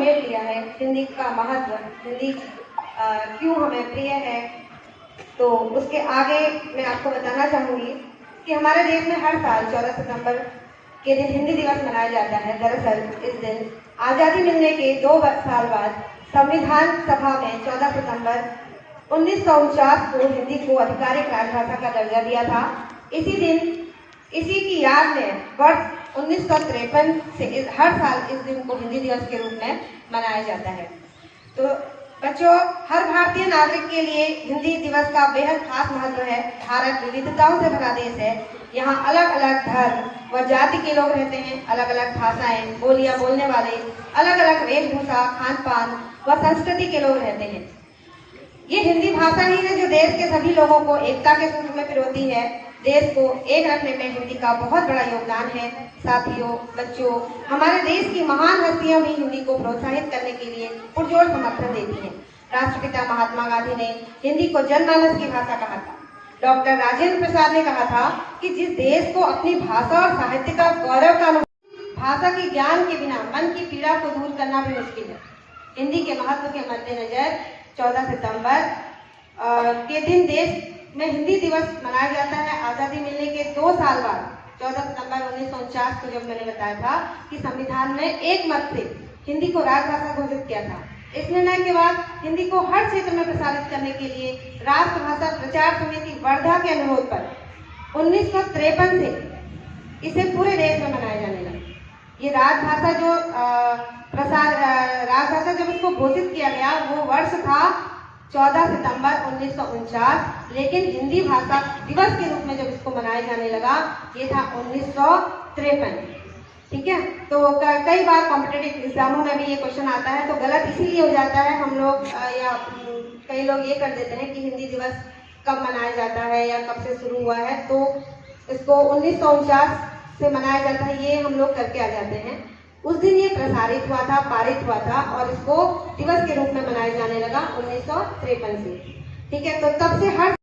समेट लिया है, हिंदी का महत्व, हिंदी क्यों हमें प्रिय है। तो उसके आगे मैं आपको बताना चाहूँगी कि हमारे देश में हर साल 14 सितंबर के दिन हिंदी दिवस मनाया जाता है। दरअसल इस दिन आज़ादी मिलने के 2 साल बाद संविधान सभा में 14 सितंबर 1949 को हिंदी को आधिकारिक राजभाषा का दर्जा दिया था। इसी दिन, इसी की याद में वर्ष 1953 से हर साल इस दिन को हिंदी दिवस के रूप में मनाया जाता है। तो बच्चों, हर भारतीय नागरिक के लिए हिंदी दिवस का बेहद खास महत्व है। भारत विविधताओं से भरा देश है। यहाँ अलग अलग धर्म व जाति के लोग रहते हैं, अलग अलग भाषाएं, बोलियां बोलने वाले, अलग अलग वेशभूषा, खान पान व संस्कृति के लोग रहते हैं। ये हिंदी भाषा ही है जो देश के सभी लोगों को एकता के सूत्र में पिरोती है। देश को एक रखने में हिंदी का बहुत बड़ा योगदान है। साथियों, बच्चों, हमारे देश की महान हस्तियां भी हिंदी को प्रोत्साहित करने के लिए पुरजोर समर्थन देती हैं। राष्ट्रपिता महात्मा गांधी ने हिंदी को जनमानस की भाषा कहा था। डॉक्टर राजेंद्र प्रसाद ने कहा था कि जिस देश को अपनी भाषा और साहित्य का गौरव का अनुभव, भाषा के ज्ञान के बिना मन की पीड़ा को दूर करना भी मुश्किल है। हिंदी के महत्व के मद्देनजर 14 सितंबर के दिन देश में हिंदी दिवस मनाया जाता है। आज़ादी मिलने के 2 साल बाद 14 सितंबर 1949 को, जब मैंने बताया था कि संविधान ने एक मत से हिंदी को राजभाषा घोषित किया था। इस निर्णय के बाद हिंदी को हर क्षेत्र में प्रसारित करने के लिए राष्ट्रभाषा प्रचार समिति वर्धा के अनुरोध पर 1953 से इसे पूरे देश में मनाया जाने लगा। ये राजभाषा जो राजभाषा जब इसको घोषित किया गया वो वर्ष था 14 सितंबर 1949, लेकिन हिंदी भाषा दिवस के रूप में जब इसको मनाया जाने लगा ये था 1953। ठीक है, तो कई बार कॉम्पिटिटिव एग्जामों में भी ये क्वेश्चन आता है, तो गलत इसीलिए हो जाता है। हम लोग या कई लोग ये कर देते हैं कि हिंदी दिवस कब मनाया जाता है या कब से शुरू हुआ है, तो इसको 1949 से मनाया जाता है, ये हम लोग करके आ जाते हैं। उस दिन ये प्रसारित हुआ था, पारित हुआ था और इसको दिवस के रूप में मनाया जाने लगा 1953 से। ठीक है, तो तब से हर